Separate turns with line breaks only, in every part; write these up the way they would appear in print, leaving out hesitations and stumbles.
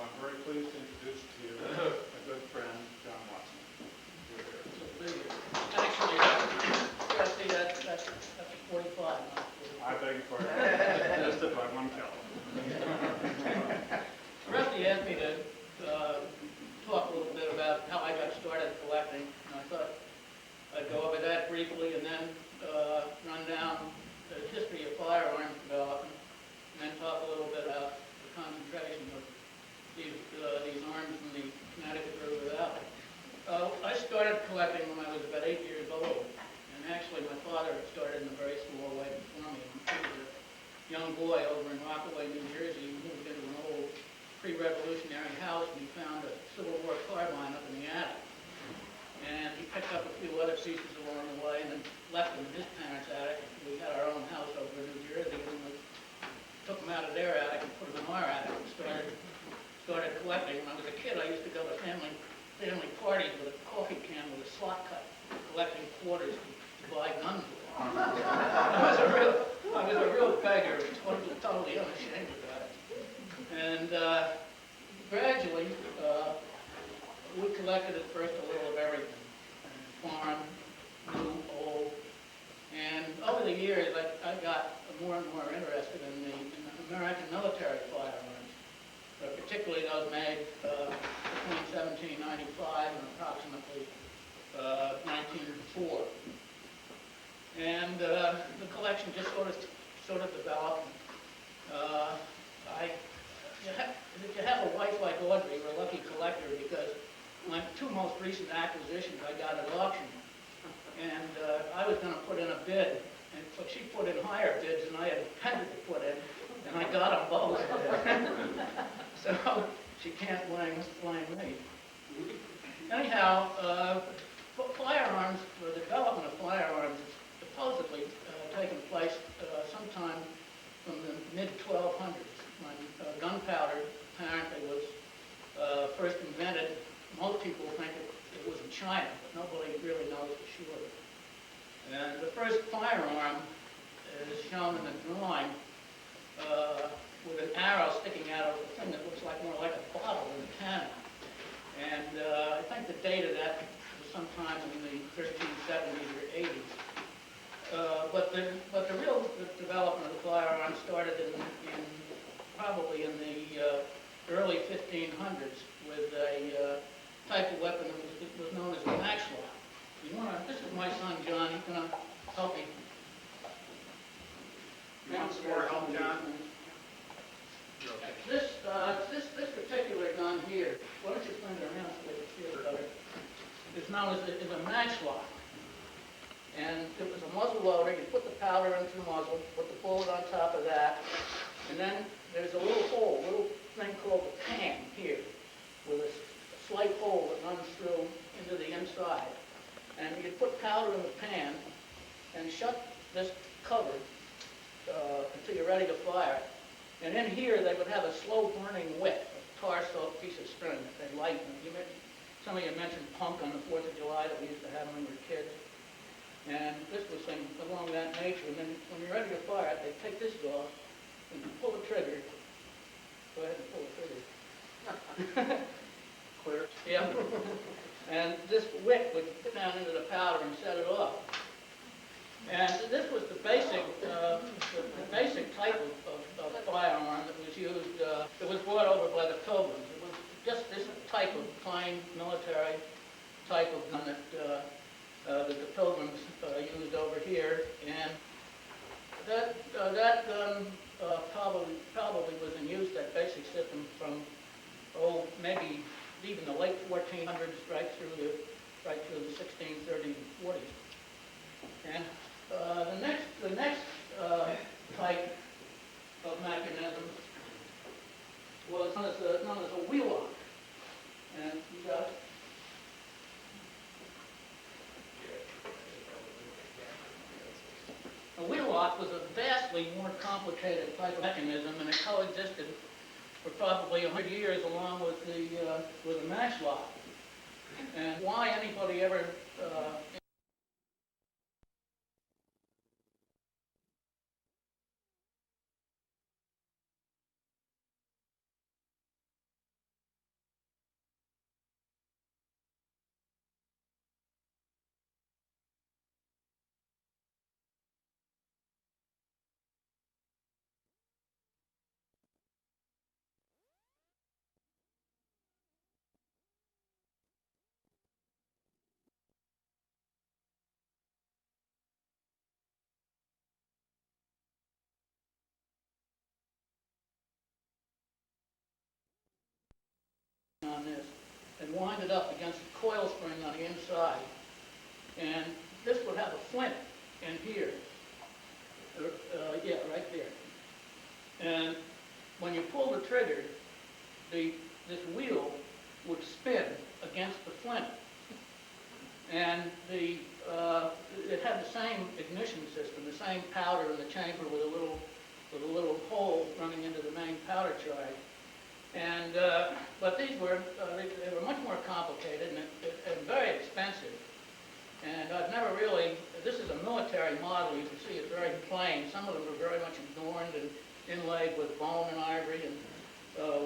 I'm very pleased to introduce to you a good friend, John Watson.
Actually, Trustee, that's a 45, not 40.
I beg your pardon. Just about one count.
Rusty asked me to talk a little bit about how I got started collecting, and I thought I'd go over that briefly and then run down the history of firearms development, and then talk a little bit about the concentration of these arms in the Connecticut River Valley. I started collecting when I was about 8 years old, and actually my father started in a very small way before me. He was a young boy over in Rockaway, New Jersey. He moved into an old pre-revolutionary house, and he found a Civil War carbine up in the attic. And he picked up a few other pieces along the way and then left them in his parents' attic. We had our own house over in New Jersey, and we took them out of their attic and put them in our attic and started collecting. When I was a kid, I used to go to family parties with a coffee can with a slot cut, collecting quarters to buy guns with. I was a real beggar, totally unashamed about it. And gradually, we collected at first a little of everything, foreign, new, old, and over the years I got more and more interested in the American military firearms, particularly those made between 1795 and approximately 1904. And the collection just sort of developed. If you have a wife like Audrey, you're a lucky collector, because my two most recent acquisitions I got at auction, and I was going to put in a bid, but she put in higher bids than I had intended to put in, and I got them both. So she can't blame me. Anyhow, firearms, the development of firearms is supposedly taken place sometime from the mid-1200s, when gunpowder apparently was first invented. Most people think it was in China, but nobody really knows for sure. And the first firearm is shown in the drawing with an arrow sticking out of a thing that looks more like a bottle than a cannon. And I think the date of that was sometime in the 1370s or 80s. But the real development of the firearm started probably in the early 1500s with a type of weapon that was known as a matchlock. This is my son John. He's going to help me.
You want some more help, John?
This particular gun here, why don't you turn it around so they can see it better, is known as a matchlock. And it was a muzzle loader. You put the powder into the muzzle, put the bullet on top of that, and then there's a little hole, little thing called a pan here, with a slight hole that runs through into the inside. And you put powder in the pan and shut this cover until you're ready to fire. And in here they would have a slow burning wick, a tar-soaked piece of string that they light. Some of you mentioned punk on the 4th of July that we used to have when we were kids. And this was thing along that nature. And then when you're ready to fire it, they take this off and pull the trigger. Go ahead and pull the trigger.
Clear?
Yeah. And this wick would get down into the powder and set it off. And this was the basic type of firearm that was used. It was brought over by the Pilgrims. It was just this type of plain military type of gun that the Pilgrims used over here. And that gun probably was in use, that basic system, from maybe even the late 1400s right through the 1630s and 40s. And the next type of mechanism was known as a wheellock. And you got it. A wheellock was a vastly more complicated type of mechanism, and it coexisted for probably 100 years along with the matchlock. And why anybody ever on this and wind it up against a coil spring on the inside. And this would have a flint in here. Yeah, right there. And when you pull the trigger, this wheel would spin against the flint. And it had the same ignition system, the same powder in the chamber with a little hole running into the main powder charge. And but these were they were much more complicated and very expensive. And I've never really. This is a military model. You can see it's very plain. Some of them are very much adorned and inlaid with bone and ivory and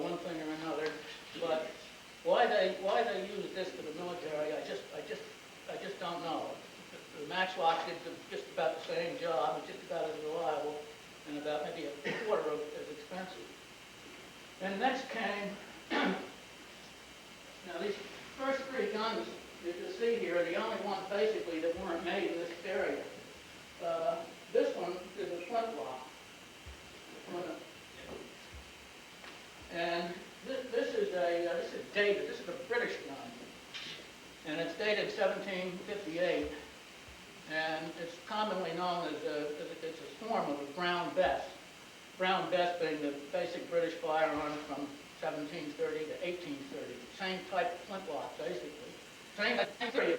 one thing or another. But why they use this for the military, I just don't know. The matchlock did just about the same job, just about as reliable, and about maybe a quarter of as expensive. And next came, now these first three guns you can see here are the only ones basically that weren't made in this area. This one is a flintlock. And this is dated. This is a British gun, and it's dated 1758. And it's commonly known as it's a form of a brown bess. Brown bess being the basic British firearm from 1730 to 1830. Same type of flintlock, basically. Same period,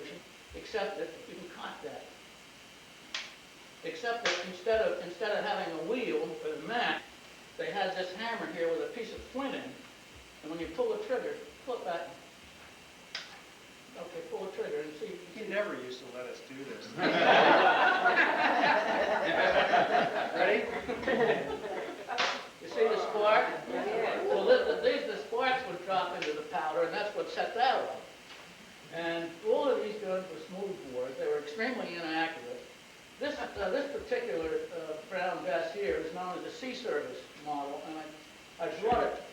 except that you can cock that. Except that instead of having a wheel or a mat, they had this hammer here with a piece of flint in. And when you pull the trigger, pull it back. Okay, pull the trigger and see.
He never used to let us do this.
Ready? You see the spark? Well, the sparks would drop into the powder, and that's what set that off. And all of these guns were smoothbore. They were extremely inaccurate. This particular brown vest here is known as a sea service model, and I brought it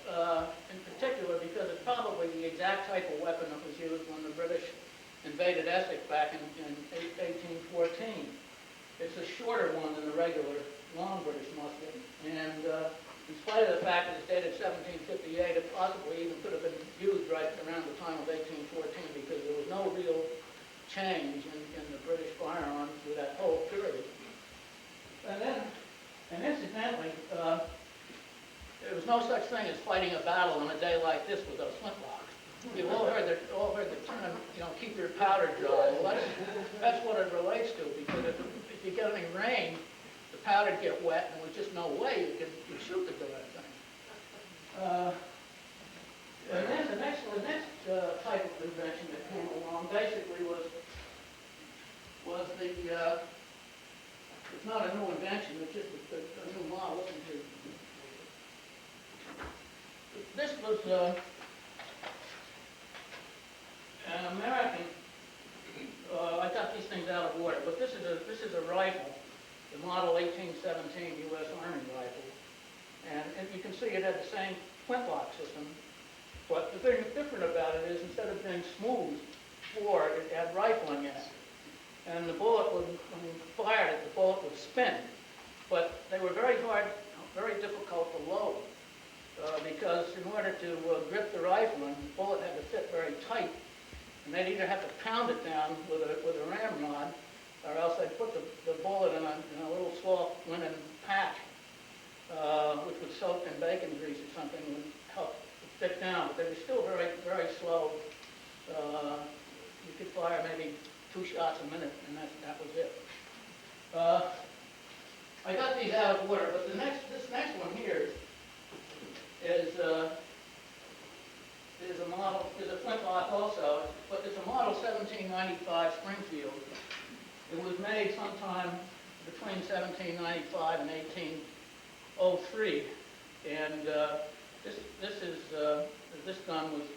in particular because it's probably the exact type of weapon that was used when the British invaded Essex back in 1814. It's a shorter one than the regular long British musket, and in spite of the fact that it's dated 1758, it possibly even could have been used right around the time of 1814 because there was no real change in the British firearms through that whole period. And incidentally, there was no such thing as fighting a battle on a day like this with those flintlocks. You've all heard the term, keep your powder dry. Well, that's what it relates to, because if you get any rain, the powder would get wet, and there's just no way you could shoot the darn thing. And then the next type of invention that came along basically was the, it's not a new invention, it's just a new model. Listen to this was an American. I got these things out of order, but this is a rifle, the model 1817 U.S. Army rifle, and you can see it had the same flintlock system. But the thing that's different about it is instead of being smooth bore, it had rifling in it, and the bullet would, when you fired it, the bullet would spin. But they were very hard, very difficult to load. Because in order to grip the rifle, the bullet had to fit very tight, and they'd either have to pound it down with a ramrod, or else they'd put the bullet in a little soft linen patch, which would soak in bacon grease or something, and would help fit down. But they were still very, very slow. You could fire maybe 2 shots a minute, and that was it. I got these out of order, but this next one here is a flintlock also, but it's a model 1795 Springfield. It was made sometime between 1795 and 1803, and this gun was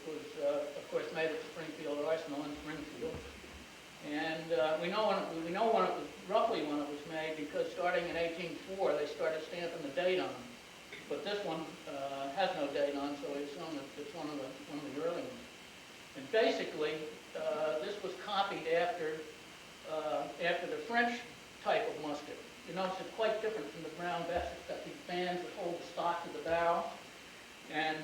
of course made at the Springfield Arsenal in Springfield, and we know when it was roughly when it was made because starting in 1804 they started stamping the date on them. But this one has no date on, so it's one of the early ones. And basically, this was copied after the French type of musket. You notice it's quite different from the brown vest. It's got these bands that hold the stock to the barrel, and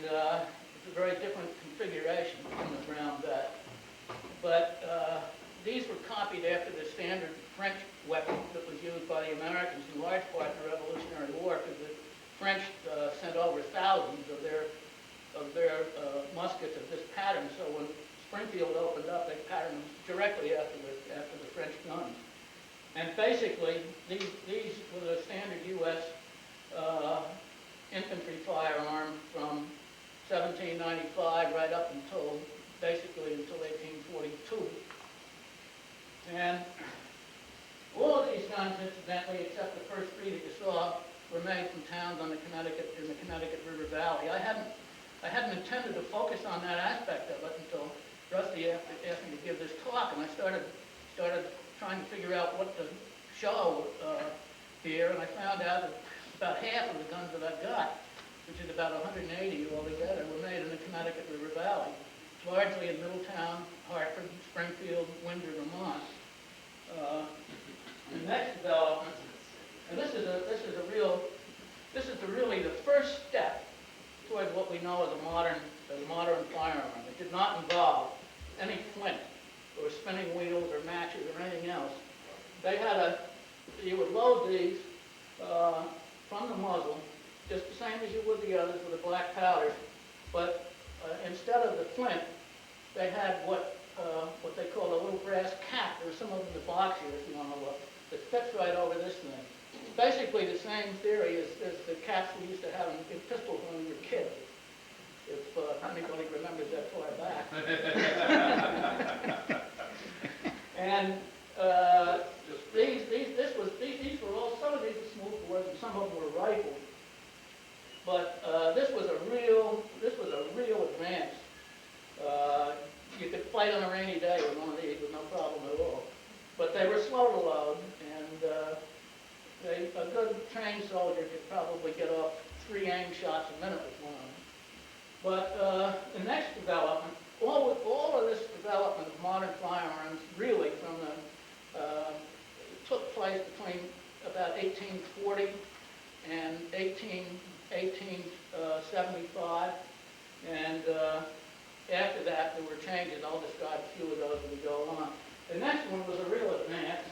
It's a very different configuration from the brown bat. But these were copied after the standard French weapon that was used by the Americans in large part in the Revolutionary War, because the French sent over thousands of their muskets of this pattern. So when Springfield opened up, they patterned them directly after the French guns. And basically, these were the standard U.S. Infantry firearm from 1795 right up until, basically until 1842. And all of these guns, incidentally, except the first three that you saw, were made from towns in the Connecticut River Valley. I hadn't intended to focus on that aspect of it until Rusty asked me to give this talk, and I started trying to figure out what to show here, and I found out that about half of the guns that I've got, which is about 180 altogether, were made in the Connecticut River Valley, largely in Middletown, Hartford, Springfield, Windsor, Vermont. The next development, and this is really the first step towards what we know as a modern firearm. It did not involve any flint or spinning wheels or matches or anything else. They had you would load these from the muzzle, just the same as you would the others with the black powders, but instead of the flint, they had what they call a little brass cap. There's some of them in the box here if you want to look. It fits right over this thing. It's basically the same theory as the caps we used to have in pistols when we were kids. If anybody remembers that far back. And these were all, some of these were smooth bores and some of them were rifled. But this was a real advance. You could fight on a rainy day with one of these with no problem at all. But they were slow to load, and a good trained soldier could probably get off 3 aim shots a minute with one of them. But the next development, all of this development of modern firearms really took place between about 1840 and 1875, and after that there were changes. I'll describe a few of those as we go on. The next one was a real advance.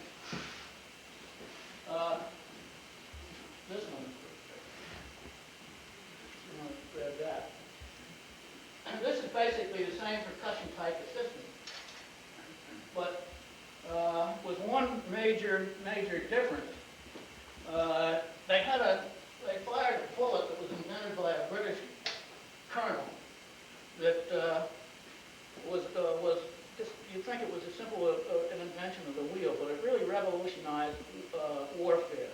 This one. I'm going to grab that. And this is basically the same percussion type of system, but with one major difference. They fired a bullet that was invented by a British colonel that was just, you'd think it was as simple an invention of the wheel, but it really revolutionized warfare.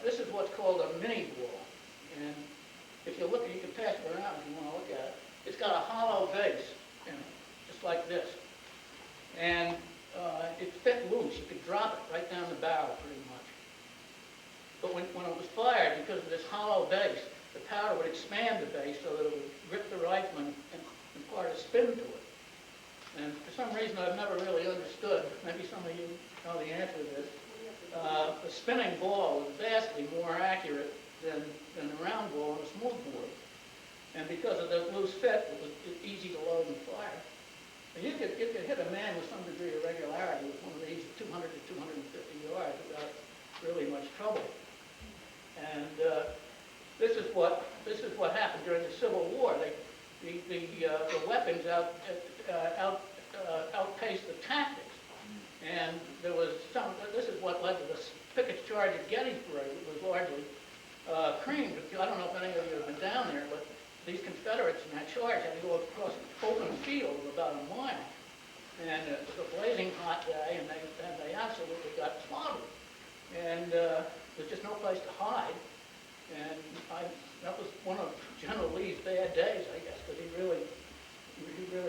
This is what's called a mini ball, and if you look, you can pass it around if you want to look at it. It's got a hollow base in it, just like this, and it fit loose. You could drop it right down the barrel pretty much. But when it was fired, because of this hollow base, the powder would expand the base so that it would grip the rifle and impart a spin to it. And for some reason I've never really understood, maybe some of you know the answer to this, the spinning ball was vastly more accurate than the round ball and the smooth bore. And because of the loose fit, it was easy to load and fire. And you could hit a man with some degree of regularity with one of these at 200 to 250 yards without really much trouble. And this is what happened during the Civil War. The weapons outpaced the tactics. And there was this is what led to the Pickett's charge at Gettysburg. It was largely creamed. I don't know if any of you have been down there, but these Confederates in that charge had to go across an open field of about a mile. And it was a blazing hot day, and they absolutely got slaughtered. And there's just no place to hide. And that was one of General Lee's bad days, I guess, because he really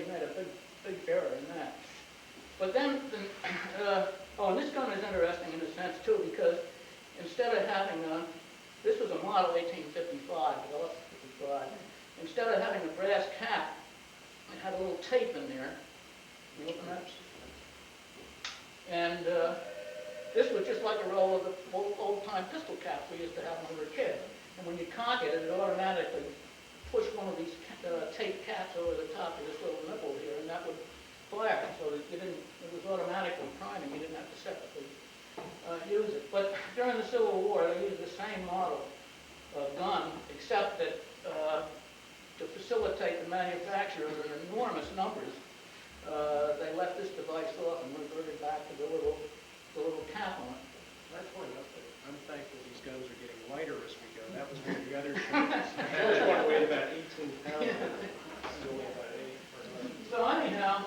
made a big error in that. But then, and this gun is interesting in a sense too, because instead of having this was a model 1855, developed in 55. Instead of having a brass cap, it had a little tape in there. You open that? And this was just like a roll of the old-time pistol caps we used to have when we were kids. And when you cock it, it automatically pushed one of these tape caps over the top of this little nipple here, and that would fire, so that you didn't, it was automatically priming, you didn't have to separately use it. But during the Civil War, they used the same model of gun, except that to facilitate the manufacture of enormous numbers, they left this device off and reverted back to the little cap on it.
That's point out that I'm thankful these guns are getting lighter as we go. That was one of the other things. Those one weighed about 18 pounds. This is only about 8 or 11.
So anyhow,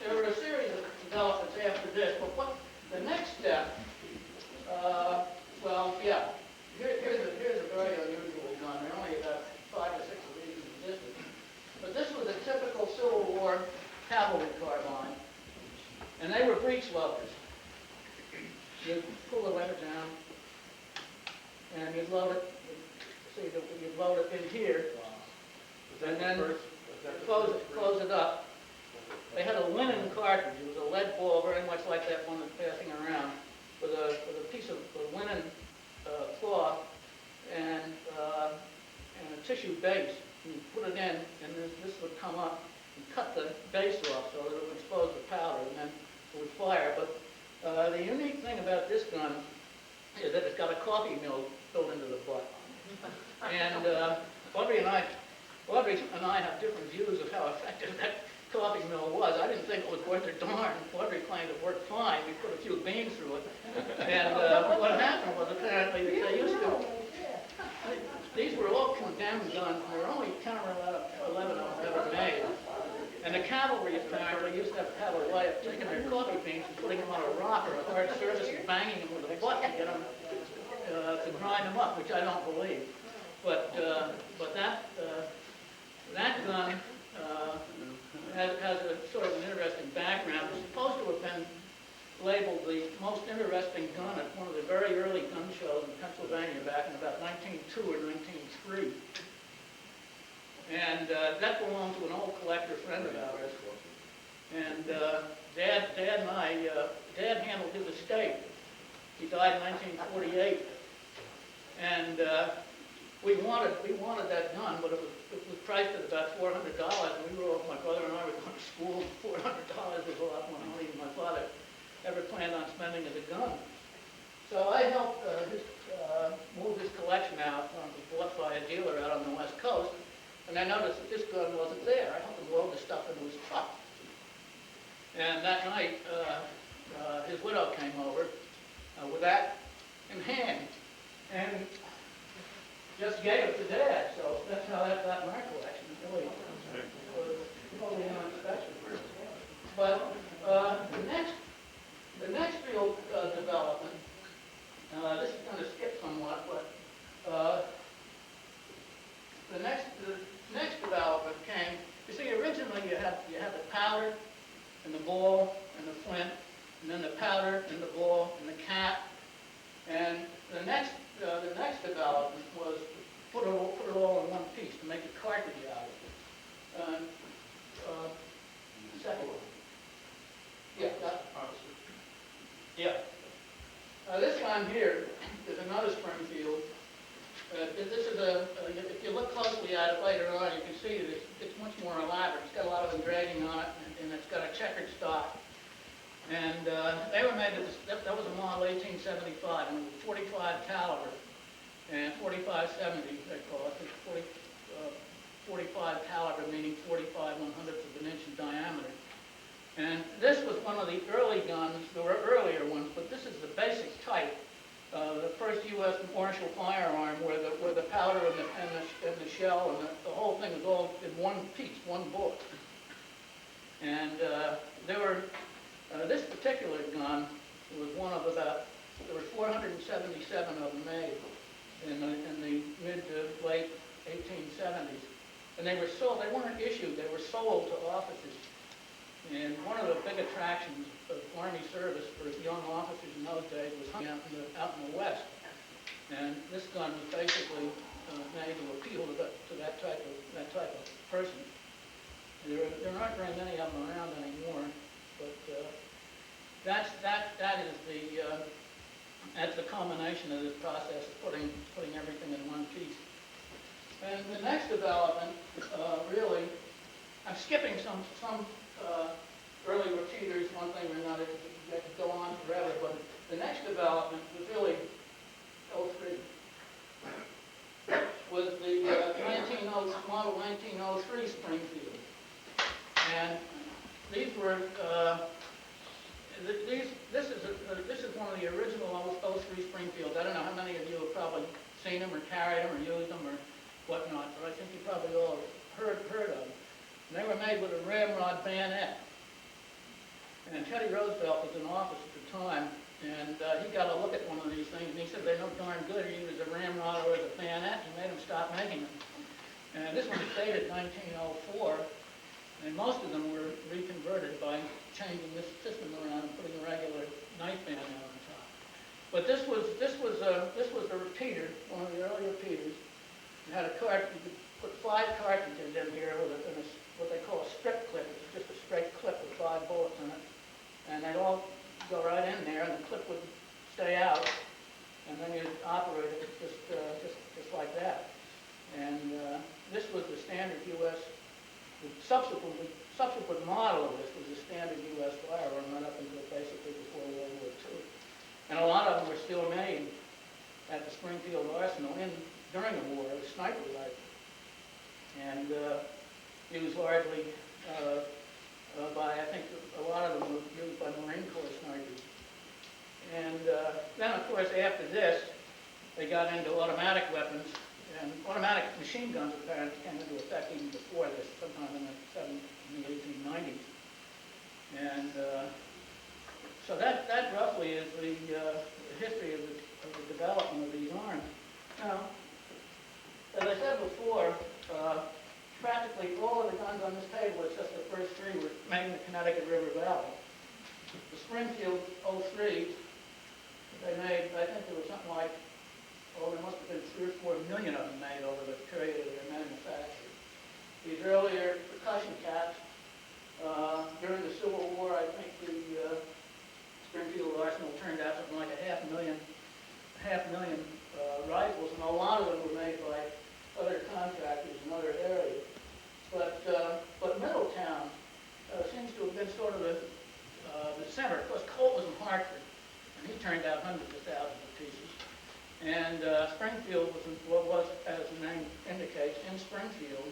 there were a series of developments after this, but what the next step, well, yeah, here's a very unusual gun. There are only about 5 or 6 of these in existence. But this was a typical Civil War cavalry carbine, and they were breech loaders. You pull the lever down, and you load it, see, you load it in here, and then close it up. They had a linen cartridge. It was a lead ball, very much like that one that's passing around, with a piece of linen cloth and a tissue base. You put it in, and this would come up and cut the base off so that it would expose the powder, and then it would fire. But the unique thing about this gun is that it's got a coffee mill built into the butt. And Audrey and I have different views of how effective that coffee mill was. I didn't think it was worth a darn. Audrey claimed it worked fine. We put a few beans through it. And what happened was apparently that they used to, these were all condemned guns. There were only 10 or 11 of them ever made. And the cavalry apparently used to have a way of taking their coffee beans and putting them on a rock or a hard surface and banging them with a butt to get them to grind them up, which I don't believe. But that gun has a sort of an interesting background. It's supposed to have been labeled the most interesting gun at one of the very early gun shows in Pennsylvania back in about 1902 or 1903. And that belonged to an old collector friend of ours. And Dad and I, Dad handled his estate. He died in 1948. And we wanted that gun, but it was priced at about $400. And we were, my brother and I were going to school. $400 was a lot more money than my father ever planned on spending as a gun. So I helped move his collection out. It was bought by a dealer out on the West Coast. And I noticed that this gun wasn't there. I helped him load the stuff into his truck. And that night, his widow came over with that in hand and just gave it to Dad. So that's how that got in my collection. It really was totally unexpected. But the next real development, this is going to skip somewhat, but the next development came. You see, originally you had the powder and the ball and the flint, and then the powder and the ball and the cap. And the next development was put it all in one piece to make a cartridge out of it. Second one. Yeah. This one here is another Springfield. This is if you look closely at it later on, you can see that it's much more elaborate. It's got a lot of engraving on it, and it's got a checkered stock. And they were made, that was a model 1875, and it was 45 caliber, and 4570, they call it. 45 caliber, meaning 45 1/100th of an inch in diameter. And this was one of the early guns. There were earlier ones, but this is the basic type. The first U.S. commercial firearm where the powder and the shell and the whole thing was all in one piece, one bullet. And this particular gun was one of about, there were 477 of them made in the mid to late 1870s. And they were sold, they weren't issued, they were sold to officers. And one of the big attractions of Army service for young officers in those days was hunting out in the West. And this gun was basically made to appeal to that type of person. There aren't very many of them around anymore, but that's the culmination of this process of putting everything in one piece. And the next development, really, I'm skipping some early repeaters, one thing or another, that could go on forever, but the next development was really '03. Was the model 1903 Springfield. And these were, this is one of the original '03 Springfields. I don't know how many of you have probably seen them or carried them or used them or whatnot, but I think you probably all heard of them. And they were made with a ramrod bayonet. And Teddy Roosevelt was in office at the time, and he got a look at one of these things, and he said they're no darn good either as a ramrod or as a bayonet, and made him stop making them. And this one was dated 1904, and most of them were reconverted by changing this system around and putting a regular knife bayonet on top. But this was a repeater, one of the early repeaters. It had a cart. You could put 5 cartridges in here with what they call a strip clip. It's just a straight clip with 5 bullets in it. And they'd all go right in there, and the clip would stay out, and then you'd operate it just like that. And this was the standard U.S. The subsequent model of this was the standard U.S. firearm right up until basically before World War II. And a lot of them were still made at the Springfield Arsenal during the war as sniper rifles, and used largely I think a lot of them were used by Marine Corps snipers. And then, of course, after this, they got into automatic weapons, and automatic machine guns apparently came into effect even before this, sometime in the 1890s. And so that roughly is the history of the development of these arms. Now, as I said before, practically all of the guns on this table, except the first 3, were made in the Connecticut River Valley. The Springfield '03, they made, I think there was something like, there must have been 3 or 4 million of them made over the period of their manufacture. These earlier percussion caps, during the Civil War, I think the Springfield Arsenal turned out something like a half million rifles, and a lot of them were made by other contractors in other areas. But Middletown seems to have been sort of the center. Of course, Colt was in Hartford, and he turned out hundreds of thousands of pieces. And Springfield was, as the name indicates, in Springfield.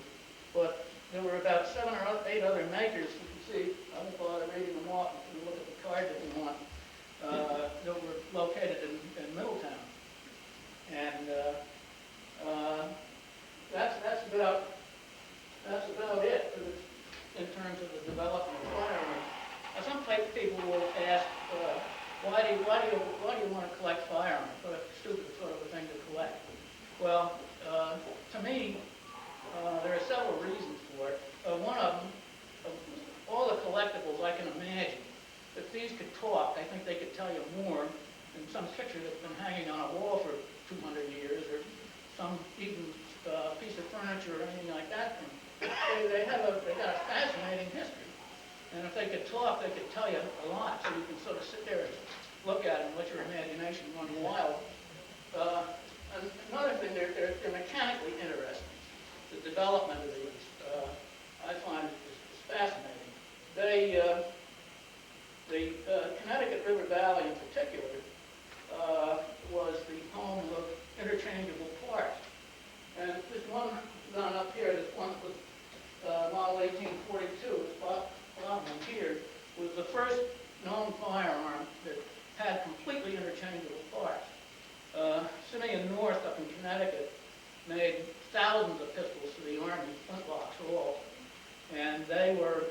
But there were about 7 or 8 other makers. You can see, I won't bother reading them off. You can look at the card that you want. That were located in Middletown. And that's about it in terms of the development of firearms. Now, some people will ask, why do you want to collect firearms? Sort of stupid sort of a thing to collect. Well, to me, there are several reasons for it. One of them, all the collectibles I can imagine, if these could talk, I think they could tell you more than some picture that's been hanging on a wall for 200 years, or some even piece of furniture or anything like that. They got a fascinating history, and if they could talk, they could tell you a lot. So you can sort of sit there and look at them and let your imagination run wild. And another thing, they're mechanically interesting. The development of these, I find, is fascinating. The Connecticut River Valley, in particular, was the home of interchangeable parts. And this one gun up here, this one was model 1842, this bottom one here, was the first known firearm that had completely interchangeable parts. Simeon North up in Connecticut made thousands of pistols for the Army, flintlocks all, and they were,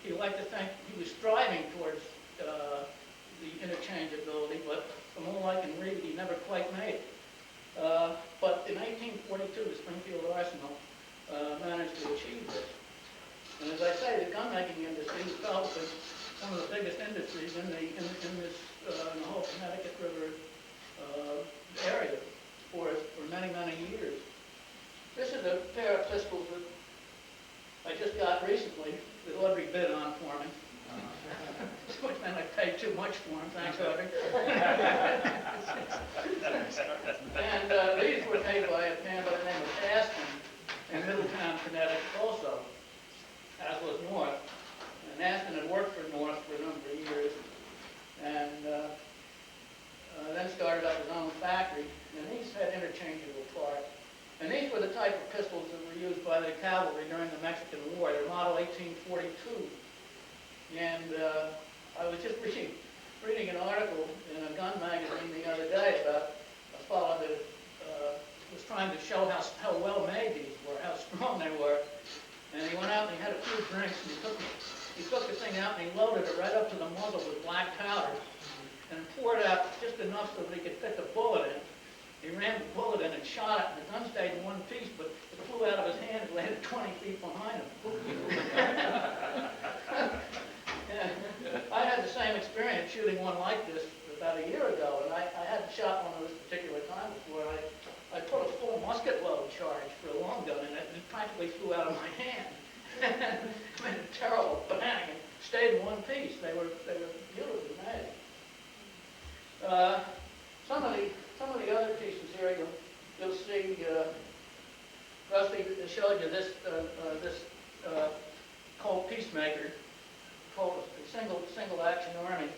he liked to think he was striving towards the interchangeability, but from all I can read, he never quite made it. But in 1842, the Springfield Arsenal managed to achieve this. And as I say, the gun-making industry is probably one of the biggest industries in the whole Connecticut River area for many, many years. This is a pair of pistols that I just got recently that Audrey bid on for me. Which meant I paid too much for them, thanks, Audrey. And these were made by a man by the name of in Middletown, Connecticut also, as was North. And Aston had worked for North for a number of years, and then started up his own factory. And these had interchangeable parts. And these were the type of pistols that were used by the cavalry during the Mexican War. They're model 1842. And I was just reading an article in a gun magazine the other day about a fellow that was trying to show how well made these were, how strong they were. And he went out and he had a few drinks, and he took the thing out and he loaded it right up to the muzzle with black powder and poured out just enough so that he could fit the bullet in. He ran the bullet in and shot it, and the gun stayed in one piece, but it flew out of his hand and landed 20 feet behind him. Yeah. I had the same experience shooting one like this about a year ago, and I hadn't shot one of this particular time before. I put a full musket load charge for a long gun in it, and it practically flew out of my hand. It made a terrible bang and stayed in one piece. They were beautifully made. Some of the other pieces here, you'll see. Rusty showed you this Colt Peacemaker, Colt single action army.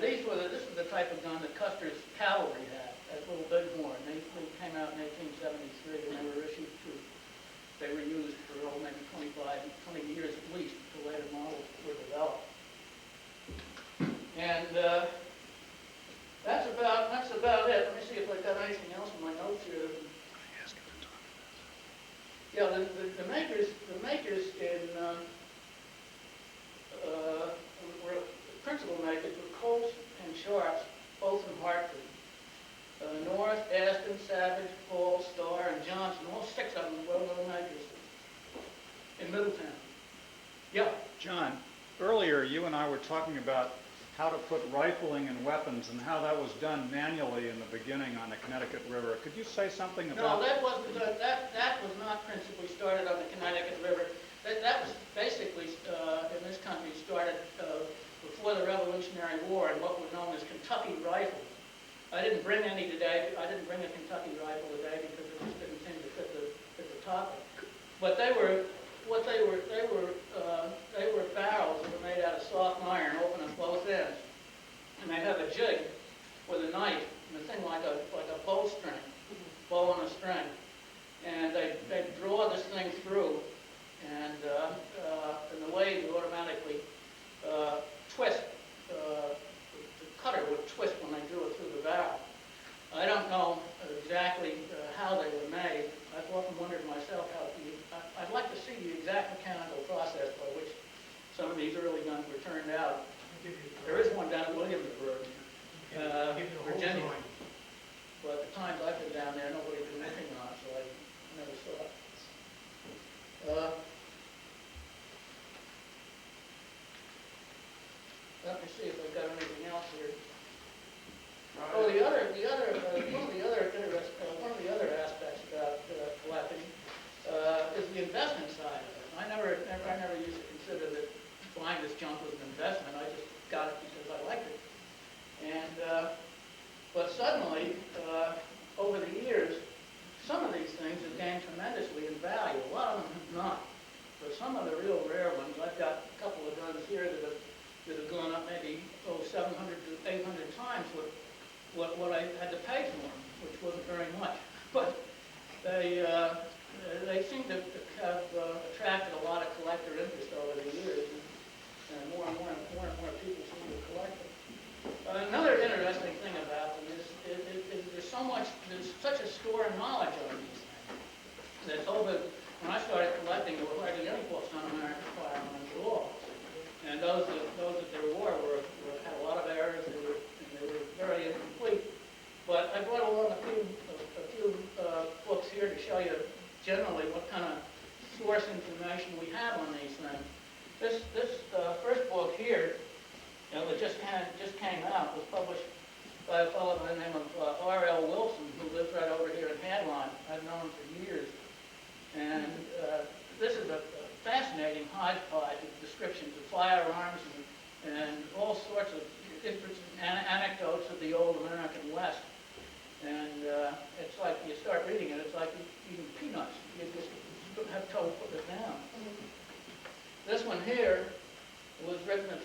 This was the type of gun that Custer's cavalry had, that little bighorn. They came out in 1873, and they were issued to. They were used for maybe 20 years at least until later models were developed. And that's about it. Let me see if I've got anything else in my notes here. Yeah, the makers in were the principal makers were Colts and Sharps, both in Hartford. North, Aston, Savage, Paul, Starr, and Johnson, all six of them were well-known makers in Middletown. Yeah.
John, earlier you and I were talking about how to put rifling and weapons and how that was done manually in the beginning on the Connecticut River. Could you say something about
No, that was not principally started on the Connecticut River. That was basically, in this country, started before the Revolutionary War in what were known as Kentucky rifles. I didn't bring any today. I didn't bring a Kentucky rifle today because it just didn't seem to fit the topic. But they were barrels that were made out of soft iron, open at both ends, and they have a jig with a knife and a thing like a bow on a string, and they draw this thing through, and the lathe would automatically twist. The cutter would twist when they drew it through the barrel. I don't know exactly how they were made. I've often wondered myself I'd like to see the exact mechanical process by which some of these early guns were turned out. There is one down at Williamsburg, Virginia. But the times I've been down there, nobody did anything on it, so I never saw it. Let me see if I've got anything else here. Oh, one of the other aspects about collecting is the investment side of it. I never used to consider that buying this junk was an investment. I just got it because I liked it. And but suddenly, over the years, some of these things have gained tremendously in value. A lot of them have not. But some of the real rare ones, I've got a couple of guns here that have gone up maybe 700 to 800 times what I had to pay for them, which wasn't very much. But they seem to have attracted a lot of collector interest over the years, and more and more people seem to collect them. Another interesting thing about them is there's such a store of knowledge on these things. When I started collecting, there were hardly any books on American firearms at all. And those that there were had a lot of errors. They were very incomplete. But I brought along a few books here to show you generally what kind of source information we have on these things. This first book here, that just came out, was published by a fellow by the name of R.L. Wilson, who lives right over here in Hadline. I've known him for years. And this is a fascinating hodgepodge of descriptions of firearms and all sorts of interesting anecdotes of the old American West. And it's like, you start reading it, it's like eating peanuts. You just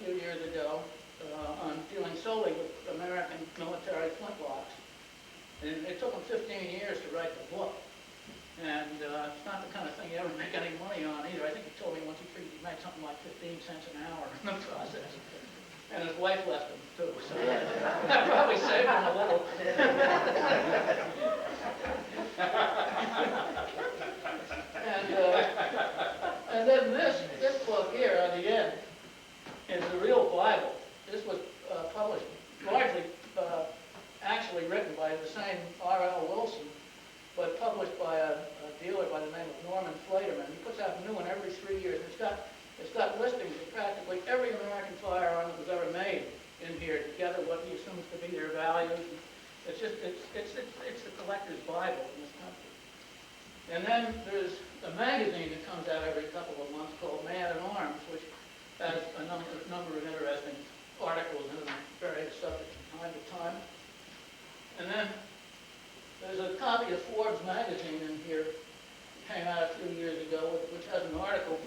few years ago on dealing solely with American military flintlocks. And it took him 15 years to write the book. And it's not the kind of thing you ever make any money on either. I think he told me once he figured he made something like 15 cents an hour in the process. And his wife left him too, so that probably saved him a little. And then this book here on the end is the real Bible. This was published largely, actually written by the same R.L. Wilson, but published by a dealer by the name of Norman Flaterman. He puts out a new one every 3 years. It's got listings of practically every American firearm that was ever made in here, together what he assumes to be their values. It's the collector's Bible in this country. And then there's a magazine that comes out every couple of months called Man at Arms, which has a number of interesting articles in various subjects from time to time. And then there's a copy of Forbes magazine in here, came out a few years ago, which has an article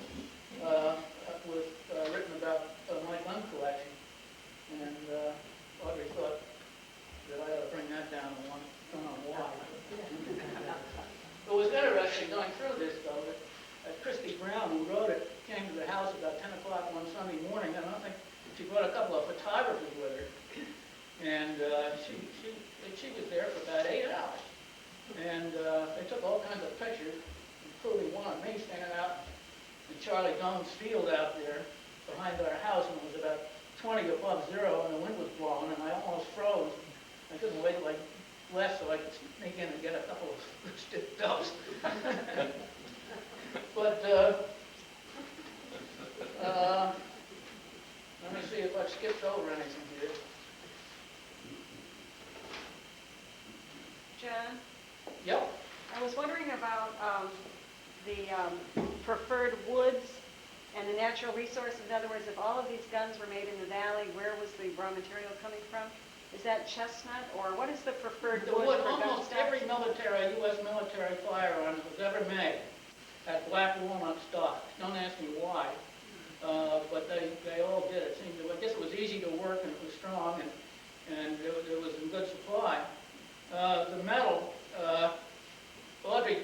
written about my gun collection. And Audrey thought that I ought to bring that down and don't know why. It was interesting going through this, though, that Christy Brown, who wrote it, came to the house about 10 o'clock one Sunday morning, and I think she brought a couple of photographers with her. And she was there for about 8 hours. And they took all kinds of pictures, including one of me standing out in Charlie Doan's field out there behind our house, and it was about 20 above zero, and the wind was blowing, and I almost froze. I couldn't wait like less so I could sneak in and get a couple of stiff dubs. But let me see if I've skipped over anything here.
John,
Yep.
I was wondering about the preferred woods and the natural resources. In other words, if all of these guns were made in the valley, where was the raw material coming from? Is that chestnut, or what is the preferred
The
wood
wood,
for gun
almost
stock?
every U.S. military firearm that was ever made had black walnut stock. Don't ask me why, but they all did. It seemed to, I guess it was easy to work and it was strong and it was in good supply. The metal, Audrey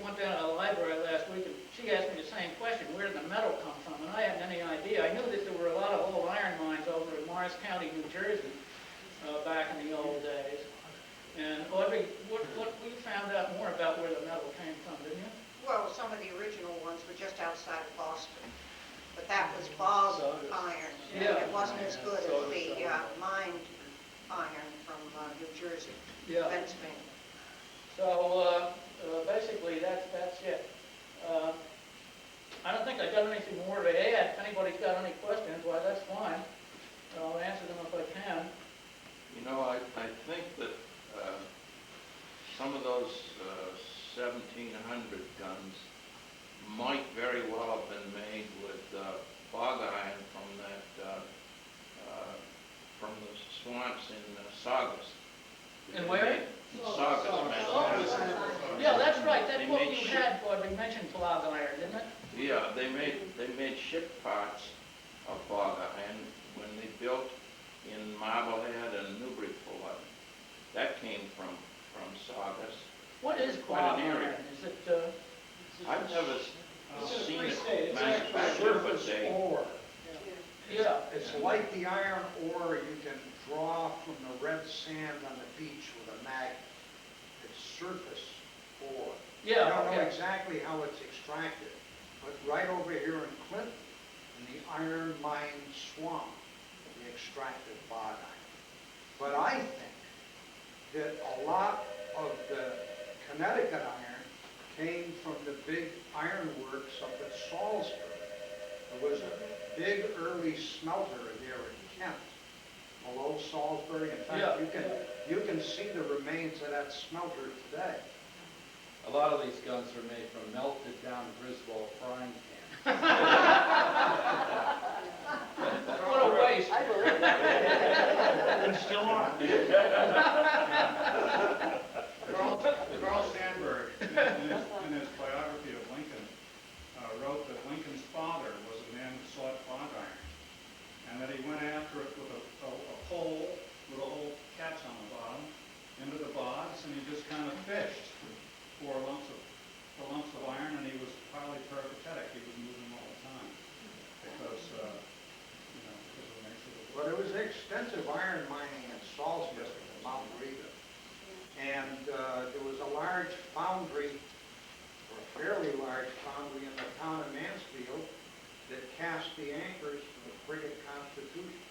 went down to the library last week and she asked me the same question, where did the metal come from? And I hadn't any idea. I knew that there were a lot of old iron mines over in Morris County, New Jersey, back in the old days. And Audrey, what you found out more about where the metal came from, didn't you?
Well, some of the original ones were just outside of Boston, but that was bogged iron.
Yeah.
And it wasn't as good as the mined iron from New Jersey,
Yeah.
Pennsylvania.
So basically, that's it. I don't think I got anything more to add. If anybody's got any questions, why, that's fine. I'll answer them if I can.
You know, I think that some of those 1700 guns might very well have been made with bog iron from the swamps in Saugus.
In where?
In Saugus, Massachusetts.
Yeah, that's right. That
They
book
made
you
ship-
had, Audrey, mentioned bog iron, didn't it?
Yeah, they made ship parts of bog iron when they built in Marblehead and Newburyport. That came from Saugus.
What is
Quite
bog
an
iron?
area.
Is it,
I've never seen it
It's
manufactured, but
surface
they,
ore.
yeah.
It's like the iron ore you can draw from the red sand on the beach with a magnet. It's surface ore.
Yeah,
I don't know
okay.
exactly how it's extracted, but right over here in Clinton, in the iron mine swamp, they extracted bog iron. But I think that a lot of the Connecticut iron came from the big ironworks up at Salisbury. There was a big early smelter there in Kent, below Salisbury. In fact,
Yeah,
you can see the remains of that smelter today.
A lot of these guns are made from melted down Griswold frying pan.
What a waste.
I believe that.
And still on.
Carl Sandburg, in his biography of Lincoln, wrote that Lincoln's father was a man who sought bog iron. and that he went after it with a pole with a little catch on the bottom into the bogs, and he just kind of fished for lumps of iron, and he was highly peripatetic. He was moving all the time because, because of the nature of the
But it was extensive iron mining in Salisbury and Mount Rita. And there was a large foundry, or a fairly large foundry in the town of Mansfield that cast the anchors for the frigate Constitution.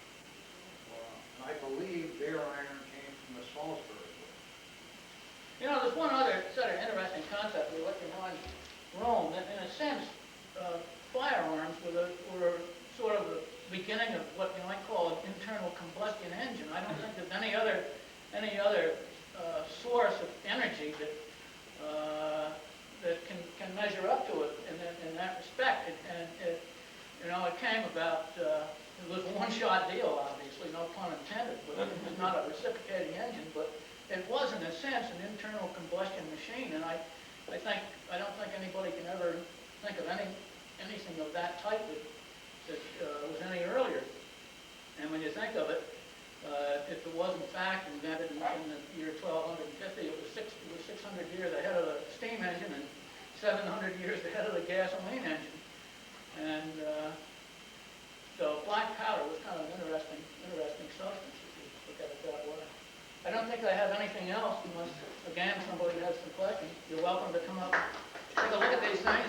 And I believe their iron came from the Salisbury.
You know, there's one other sort of interesting concept we looked upon Rome, that in a sense, firearms were sort of the beginning of what you might call an internal combustion engine. I don't think there's any other source of energy that can measure up to it in that respect. It came about. It was a one-shot deal, obviously, no pun intended. But it was not a reciprocating engine, but it was, in a sense, an internal combustion machine. And I don't think anybody can ever think of anything of that type that was any earlier. And when you think of it, if it was in fact invented in the year 1250, it was 600 years ahead of the steam engine and 700 years ahead of the gasoline engine. And so black powder was kind of an interesting substance if you look at it that way. I don't think I have anything else unless, again, somebody has some questions. You're welcome to come up, take a look at these things,